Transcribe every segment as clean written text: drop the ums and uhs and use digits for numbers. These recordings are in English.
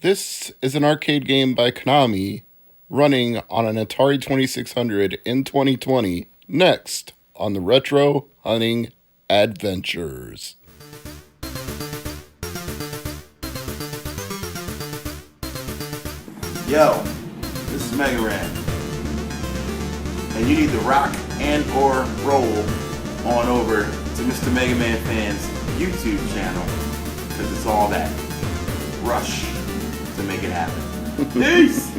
This is an arcade game by Konami running on an Atari 2600 in 2020, next on the Retro Hunting Adventures. Yo, this is MegaManFan, and you need to rock and or roll on over to Mr. MegaManFan's YouTube channel, because it's all that rush to make it happen. Peace!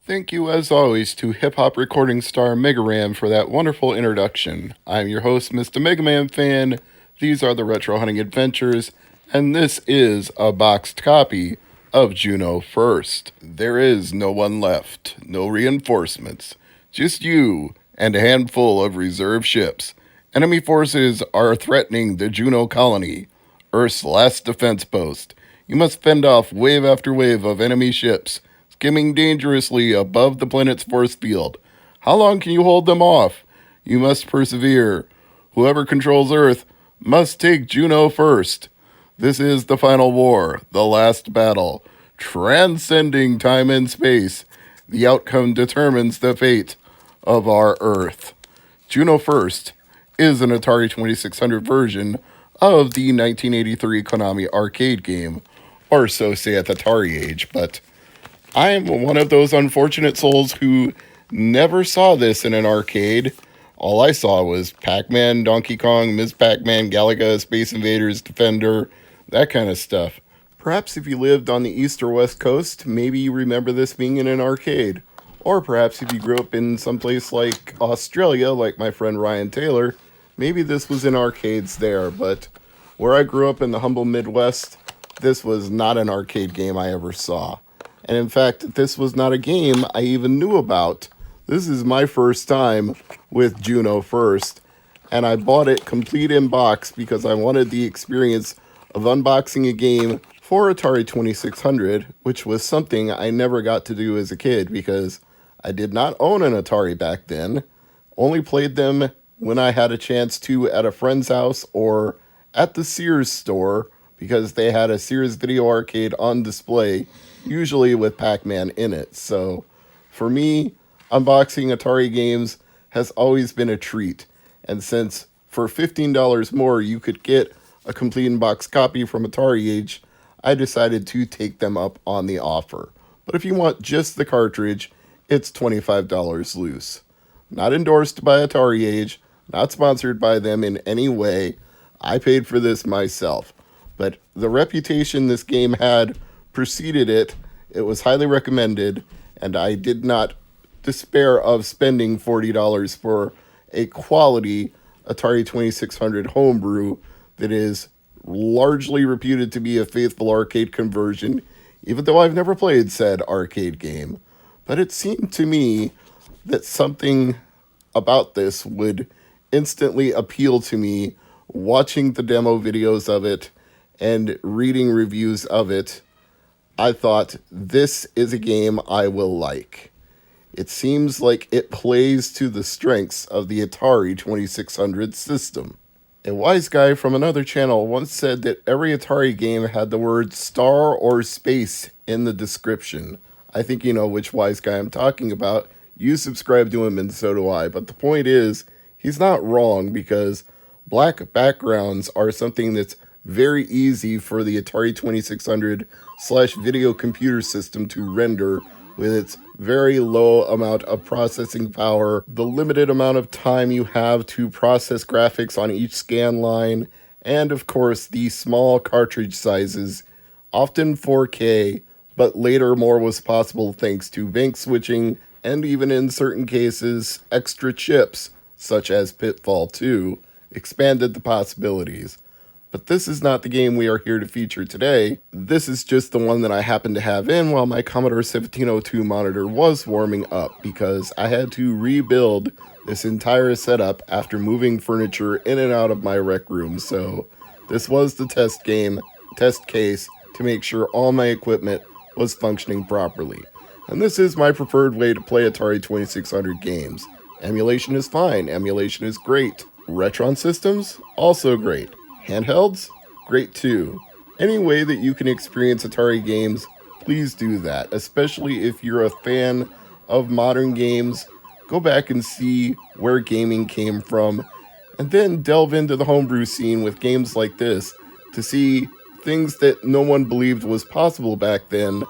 Thank you as always to hip-hop recording star MegaRam for that wonderful introduction. I'm your host, Mr. MegaManFan. These are the Retro Hunting Adventures, and this is a boxed copy of Juno First. There is no one left, no reinforcements, just you and a handful of reserve ships. Enemy forces are threatening the Juno colony, Earth's last defense post. You must fend off wave after wave of enemy ships, skimming dangerously above the planet's force field. How long can you hold them off? You must persevere. Whoever controls Earth must take Juno first. This is the final war, the last battle, transcending time and space. The outcome determines the fate of our Earth. Juno First is an Atari 2600 version of the 1983 Konami arcade game, or so saith Atari age, but I'm one of those unfortunate souls who never saw this in an arcade. All I saw was Pac-Man, Donkey Kong, Ms. Pac-Man, Galaga, Space Invaders, Defender, that kind of stuff. Perhaps if you lived on the East or West Coast, maybe you remember this being in an arcade. Or perhaps if you grew up in someplace like Australia, like my friend Ryan Taylor, maybe this was in arcades there. But where I grew up in the humble Midwest, this was not an arcade game I ever saw. And in fact, this was not a game I even knew about. This is my first time with Juno First, and I bought it complete in box because I wanted the experience of unboxing a game for Atari 2600, which was something I never got to do as a kid because I did not own an Atari back then. Only played them when I had a chance to at a friend's house or at the Sears store because they had a Sears Video Arcade on display, usually with Pac-Man in it. So for me, unboxing Atari games has always been a treat. And since for $15 more you could get a complete in-box copy from Atari Age, I decided to take them up on the offer. But if you want just the cartridge, it's $25 loose. Not endorsed by Atari Age, not sponsored by them in any way. I paid for this myself. But the reputation this game had preceded it. It was highly recommended, and I did not despair of spending $40 for a quality Atari 2600 homebrew that is largely reputed to be a faithful arcade conversion, even though I've never played said arcade game. But it seemed to me that something about this would instantly appeal to me watching the demo videos of it and reading reviews of it. I thought, this is a game I will like. It seems like it plays to the strengths of the Atari 2600 system. A wise guy from another channel once said that every Atari game had the word star or space in the description. I think you know which wise guy I'm talking about. You subscribe to him and so do I. But the point is, he's not wrong because black backgrounds are something that's very easy for the Atari 2600/video computer system to render with its very low amount of processing power, the limited amount of time you have to process graphics on each scan line, and of course the small cartridge sizes, often 4K, but later more was possible thanks to bank switching and even in certain cases extra chips, such as Pitfall 2, expanded the possibilities. But this is not the game we are here to feature today. This is just the one that I happened to have in while my Commodore 1702 monitor was warming up because I had to rebuild this entire setup after moving furniture in and out of my rec room. So this was the test case to make sure all my equipment was functioning properly. And this is my preferred way to play Atari 2600 games. Emulation is fine, emulation is great. Retron systems, also great. Handhelds? Great too. Any way that you can experience Atari games please do that, especially if you're a fan of modern games. Go back and see where gaming came from, and then delve into the homebrew scene with games like this to see things that no one believed was possible back then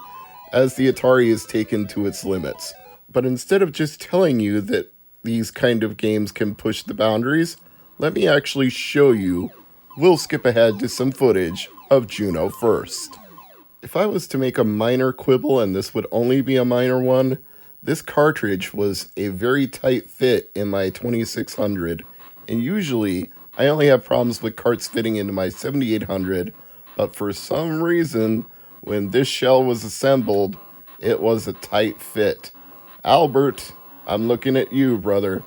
as the Atari is taken to its limits. But instead of just telling you that these kind of games can push the boundaries, let me actually show you. We'll skip ahead to some footage of Juno first. If I was to make a minor quibble, and this would only be a minor one, this cartridge was a very tight fit in my 2600, and usually I only have problems with carts fitting into my 7800, but for some reason, when this shell was assembled, it was a tight fit. Albert, I'm looking at you, brother.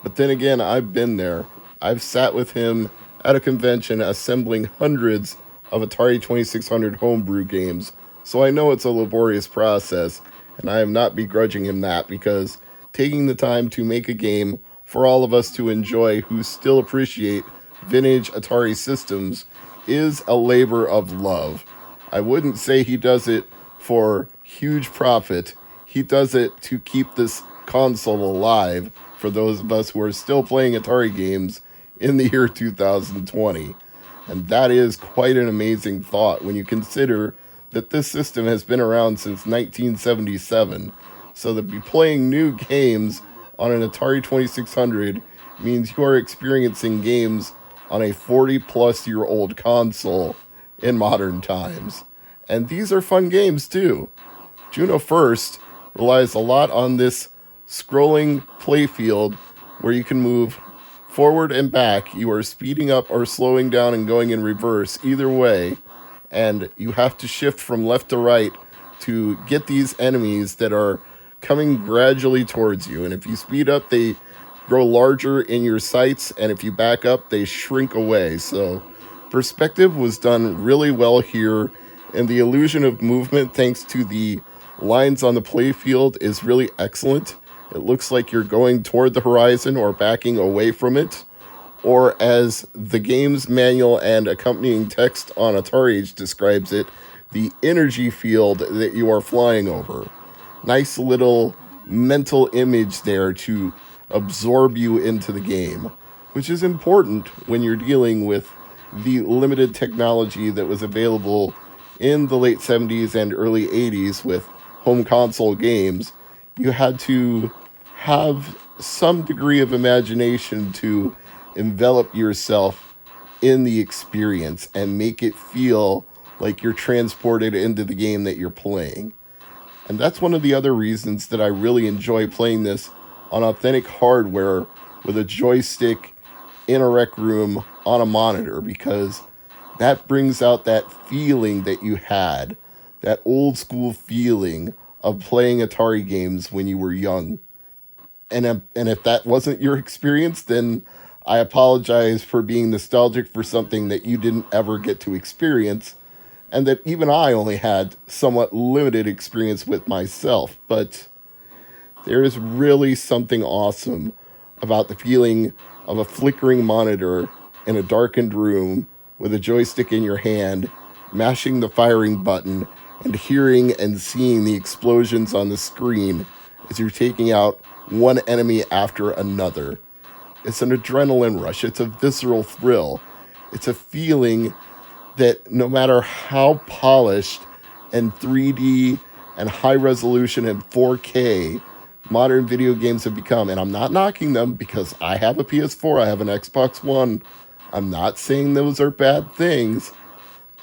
But then again, I've been there. I've sat with him at a convention assembling hundreds of Atari 2600 homebrew games, so I know it's a laborious process, and I am not begrudging him that, because taking the time to make a game for all of us to enjoy who still appreciate vintage Atari systems is a labor of love. I wouldn't say he does it for huge profit. He does it to keep this console alive for those of us who are still playing Atari games in the year 2020. And that is quite an amazing thought when you consider that this system has been around since 1977. So to be playing new games on an Atari 2600 means you are experiencing games on a 40-plus year old console in modern times. And these are fun games too. Juno First relies a lot on this scrolling playfield where you can move forward and back. You are speeding up or slowing down and going in reverse, either way, and you have to shift from left to right to get these enemies that are coming gradually towards you. And if you speed up, they grow larger in your sights, and if you back up, they shrink away. So perspective was done really well here, and the illusion of movement, thanks to the lines on the playfield, is really excellent. It looks like you're going toward the horizon or backing away from it, or as the game's manual and accompanying text on Atari Age describes it, the energy field that you are flying over. Nice little mental image there to absorb you into the game, which is important when you're dealing with the limited technology that was available in the late 70s and early 80s with home console games. You had to have some degree of imagination to envelop yourself in the experience and make it feel like you're transported into the game that you're playing. And that's one of the other reasons that I really enjoy playing this on authentic hardware with a joystick in a rec room on a monitor, because that brings out that feeling that you had, that old school feeling of playing Atari games when you were young. And if that wasn't your experience, then I apologize for being nostalgic for something that you didn't ever get to experience, and that even I only had somewhat limited experience with myself. But there is really something awesome about the feeling of a flickering monitor in a darkened room with a joystick in your hand, mashing the firing button, and hearing and seeing the explosions on the screen as you're taking out one enemy after another. It's an adrenaline rush. It's a visceral thrill. It's a feeling that no matter how polished and 3D and high resolution and 4K modern video games have become, and I'm not knocking them because I have a PS4, I have an Xbox One. I'm not saying those are bad things.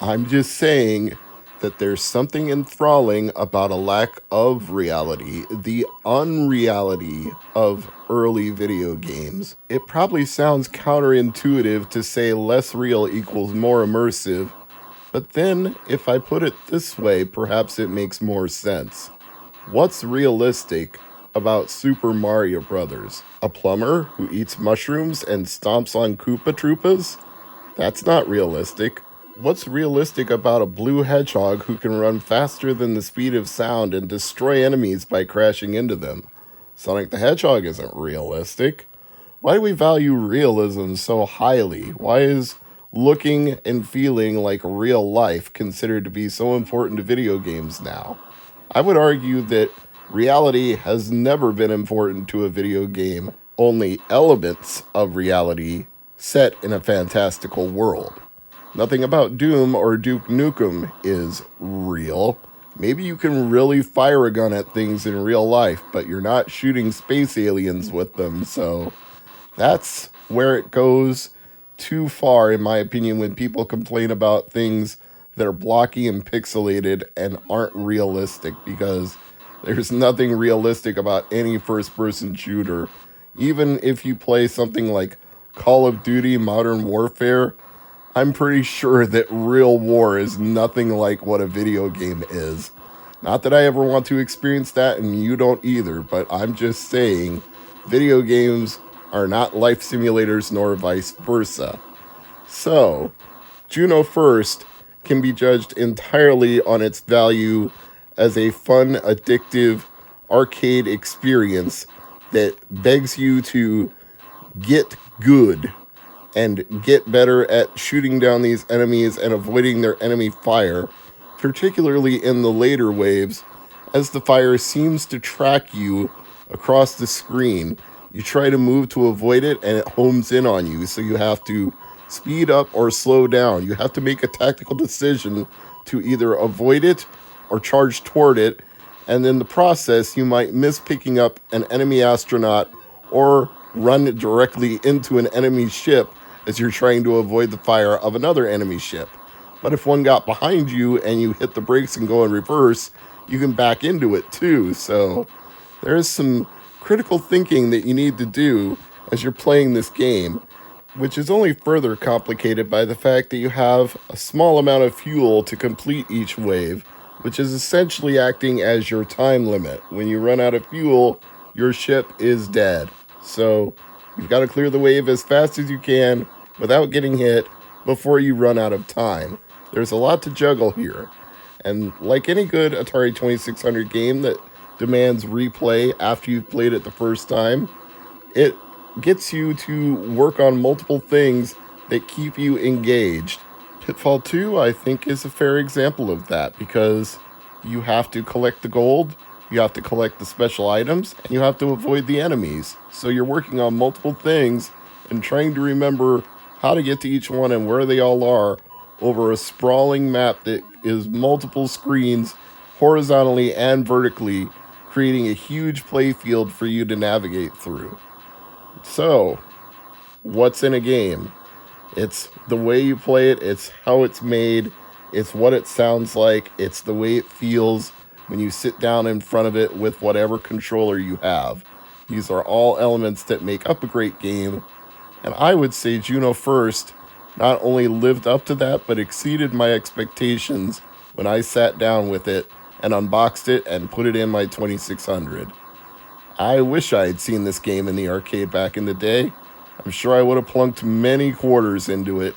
I'm just saying that there's something enthralling about a lack of reality, the unreality of early video games. It probably sounds counterintuitive to say less real equals more immersive, but then if I put it this way, perhaps it makes more sense. What's realistic about Super Mario Brothers? A plumber who eats mushrooms and stomps on Koopa Troopas? That's not realistic. What's realistic about a blue hedgehog who can run faster than the speed of sound and destroy enemies by crashing into them? Sonic the Hedgehog isn't realistic. Why do we value realism so highly? Why is looking and feeling like real life considered to be so important to video games now. I would argue that reality has never been important to a video game, only elements of reality set in a fantastical world. Nothing about Doom or Duke Nukem is real. Maybe you can really fire a gun at things in real life, but you're not shooting space aliens with them, so that's where it goes too far, in my opinion, when people complain about things that are blocky and pixelated and aren't realistic, because there's nothing realistic about any first-person shooter. Even if you play something like Call of Duty Modern Warfare, I'm pretty sure that real war is nothing like what a video game is. Not that I ever want to experience that, and you don't either, but I'm just saying video games are not life simulators nor vice versa. So, Juno First can be judged entirely on its value as a fun, addictive arcade experience that begs you to get good and get better at shooting down these enemies and avoiding their enemy fire, particularly in the later waves, as the fire seems to track you across the screen. You try to move to avoid it, and it homes in on you, so you have to speed up or slow down. You have to make a tactical decision to either avoid it or charge toward it, and in the process, you might miss picking up an enemy astronaut or run directly into an enemy ship as you're trying to avoid the fire of another enemy ship. But if one got behind you and you hit the brakes and go in reverse, you can back into it too. So there's some critical thinking that you need to do as you're playing this game, which is only further complicated by the fact that you have a small amount of fuel to complete each wave, which is essentially acting as your time limit. When you run out of fuel, your ship is dead. So you've got to clear the wave as fast as you can without getting hit before you run out of time. There's a lot to juggle here. And like any good Atari 2600 game that demands replay after you've played it the first time, it gets you to work on multiple things that keep you engaged. Pitfall 2, I think, is a fair example of that, because you have to collect the gold, you have to collect the special items, and you have to avoid the enemies. So you're working on multiple things and trying to remember how to get to each one and where they all are over a sprawling map that is multiple screens horizontally and vertically, creating a huge play field for you to navigate through. So, what's in a game? It's the way you play it, it's how it's made, it's what it sounds like, it's the way it feels when you sit down in front of it with whatever controller you have. These are all elements that make up a great game, and I would say Juno First not only lived up to that, but exceeded my expectations when I sat down with it and unboxed it and put it in my 2600. I wish I had seen this game in the arcade back in the day. I'm sure I would have plunked many quarters into it,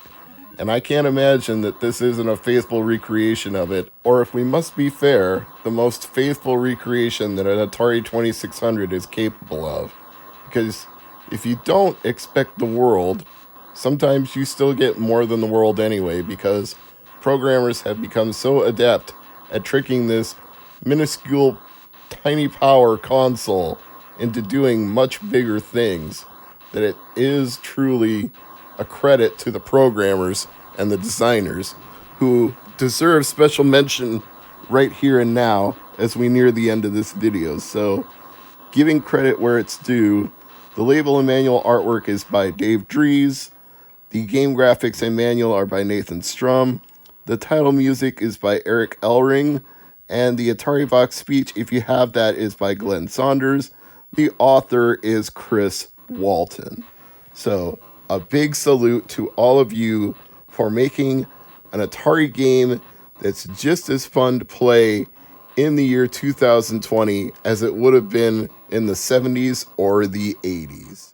and I can't imagine that this isn't a faithful recreation of it, or if we must be fair, the most faithful recreation that an Atari 2600 is capable of. Because if you don't expect the world, sometimes you still get more than the world anyway, because programmers have become so adept at tricking this minuscule, tiny power console into doing much bigger things that it is truly a credit to the programmers and the designers, who deserve special mention right here and now as we near the end of this video. So, giving credit where it's due, the label and manual artwork is by Dave Dries, the game graphics and manual are by Nathan Strum, the title music is by Eric Ellring, and the Atari Vox speech, if you have that, is by Glenn Saunders. The author is Chris Walton. So, a big salute to all of you for making an Atari game that's just as fun to play in the year 2020 as it would have been in the 70s or the 80s.